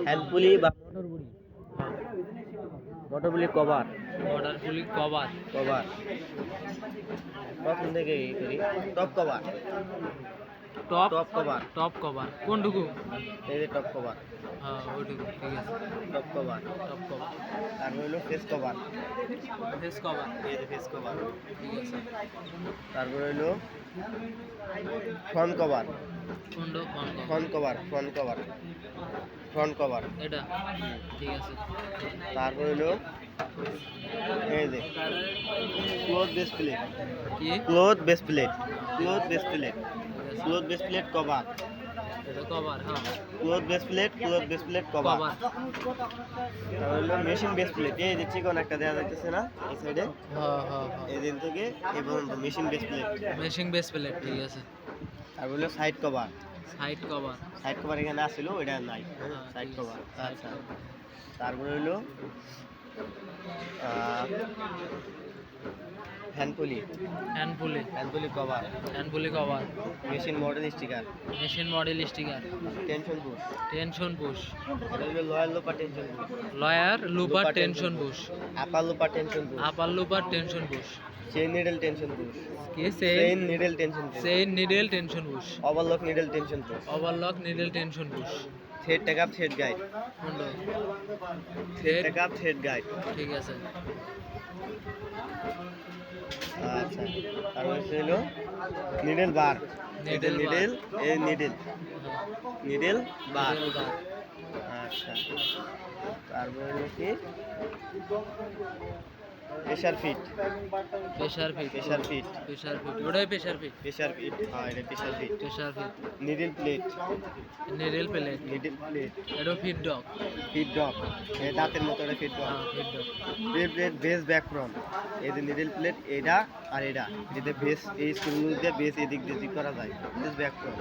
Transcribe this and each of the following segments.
Hand পুলি বা motor পুলি কভার কভার কভার প্রথম থেকে এই করি top cover top cover top cover কোনটুকু? এই যে টপ কভার হ্যাঁ ওইটুকু ঠিক আছে। টপ কভার টপ কভার তারপর হলো ফেস কভার ফেস কভার এই যে ফেস কভার ঠিক আছে। তারপর হলো ফ্রন্ট কভার কোনটা? Front cover front cover front cover এটা ঠিক আছে। তারপর হলো এই যে ক্লোথ বেস প্লেট কি? Cloth base plate cloth base plate cloth base plate cover এটা কভার হ্যাঁ cloth base plate cover cover তারপর হলো মেশিন বেস প্লেট এই যে চিকন একটা দেওয়া যাইতেছে না এই সাইডে হ্যাঁ হ্যাঁ এই দিন থেকে এই পর্যন্ত machine base plate মেশিং base plate ঠিক আছে। তারপর হলো সাইড কভার সাইড কভার এখানে আসছিল ওইটা নাই সাইড কভার আচ্ছা তারপরে হলো hand pulley cover machine model sticker tension push এটা হলো lower looper tension push lower looper tension push upper looper tension push chain needle tension push কি? Chain needle tension push overlock needle tension push thread take up thread guide ঠিক আছে। আচ্ছা তারপর হলো needle বার needle বার আচ্ছা তারপর হলো কি প্রেসার ফিট ওটাই প্রেসার ফিট হ্যাঁ এটা presser feet needle needle plate plate এটা ফিট ডগ এই দাঁতের মতো এটা feed dog feed dog plate base back front এই যে নিডল প্লেট এটা আর এটা যেটা বেস এই স্ক্রুগুলো দিয়ে বেস এদিক দিয়ে করা যায় বেস ব্যাক ফ্রন্ট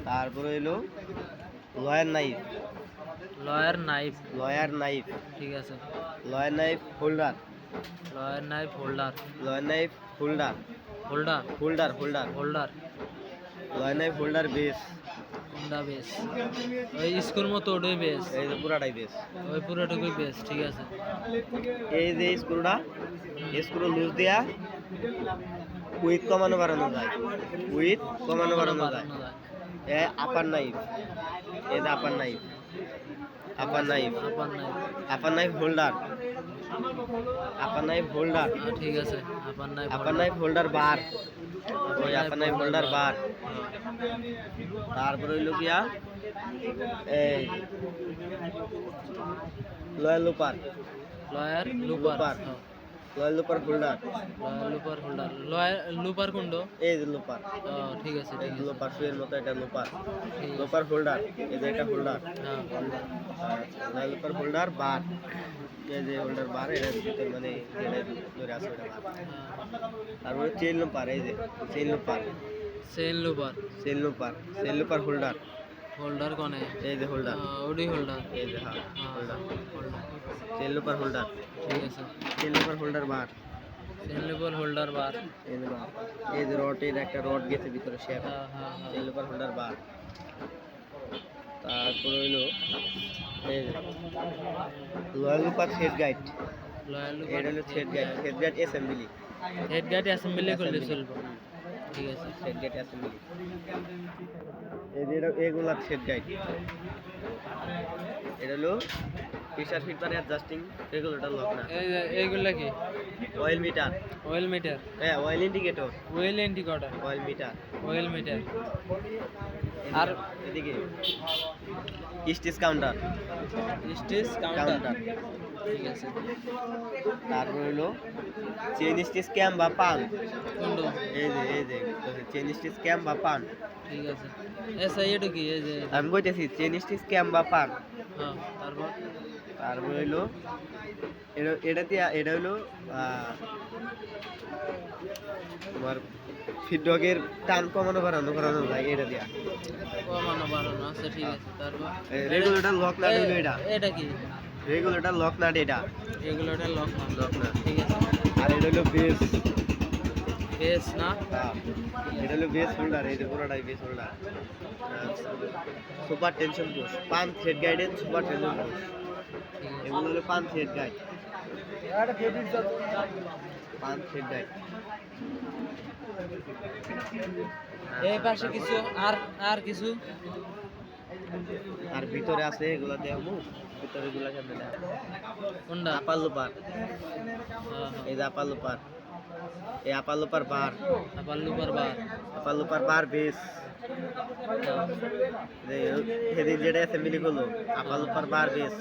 তারপরে হলো লয়ার নাইফ ঠিক আছে। Lawyer knife holder lawyer knife holder base কোনটা বেস? ওই স্কুল মতো ওটাই বেস, এই যে পুরাটাই বেস ওই পুরোটুকুই বেস ঠিক আছে। এই যে স্ক্রু লুজ দেয়া উইথ কমানো বাড়ানো যায় আপার নাইফ এই যে আপার নাইফ হোল্ডার ঠিক আছে। আপার নাইফ হোল্ডার বার ওই আপার নাইফ হোল্ডার বার তারপরে হইল গিয়া এই লয়াল লুপার হোল্ডার লুপার কোনটা? এই যে লুপার ঠিক আছে। লুপার সুয়ের মতো এটা লুপার হোল্ডার এই যে এটা হোল্ডার লয়াল লুপার হোল্ডার বার এই যে হোল্ডার বার এটা ভিতর মানে যেটা ধরে আছে ওটা বার তারপরে চেইন লুপার এই যে চেইন লুপার হোল্ডার কোনে? এই যে হোল্ডার ওডি হোল্ডার এই যে হ্যাঁ হোল্ডার চেইন লুপার হোল্ডার ঠিক আছে। চেইন লুপার হোল্ডার বার হোল্ডার বার এই যে রডের একটা রড গেছে ভিতরে শেপ চেইন লুপার হোল্ডার বার তারপরে হইলো এই যে লয়াল লুপার থ্রেড গাইড এটা হলো থ্রেড গাইড অ্যাসেম্বলি করলে চলবে ঠিক আছে। থ্রেড গাইড অ্যাসেম্বলি এই যে এগুলা থ্রেড গাইড এটা হলো প্রেসার ফিট মানে অ্যাডজাস্টিং রেগুলেটর লক না এইগুলা কি? অয়েল মিটার হ্যাঁ অয়েল ইন্ডিকেটর অয়েল মিটার আর এদিকে স্টেজ কাউন্টার ঠিক আছে। তারপর হলো চেইন স্টেজ ক্যাম বা পান কোনটা? এই যে চেইন স্টেজ ক্যাম বা পান ঠিক আছে। এসা এটা কি? এই যে আমি কইতেছি চেইন স্টেজ ক্যাম বা পান হ্যাঁ তারপর হইলো এটা হইলো তোমার ফিডব্যাকের টান কমানো বাড়ানো যায় এটা দিয়া আচ্ছা ঠিক আছে। তারপর রেগুলেটর লক নাট হইলো এটা কি? রেগুলেটর লক নাট এটা রেগুলেটর লক নাট ঠিক আছে। ঠিক আছে। আর এটা হলো বেস বেশ না? হ্যাঁ, এটা হলো বেস হোল্ডার, এই যে পুরোটাই base holder. Super tension push, pan thread guidance super tension push, ঠিক আছে। এগুলো হলো pan thread guide, pan thread guide. এই পাশে কিছু আর আর কিছু আর ভিতরে আছে এগুলো দেখাবো, ভিতরে এগুলো কেমন দেখা, কোনটা? আপার লোপার, এই যে আপার লোপার, এই আপার লোপার বার, আবার লুপার বার। আপার লোপার বার বেস, যে সেদিন যেটা অ্যাসেম্বলি করলো আপার লোপার বার বেস,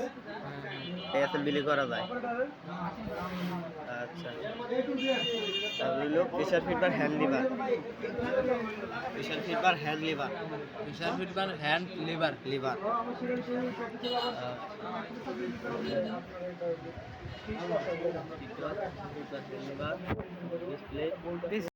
এই অ্যাসেম্বলি করা যায়। আচ্ছা, তারপর হলো pressure feed bar hand lever, pressure feed bar hand lever, pressure feed bar hand lever. Lever. Lever display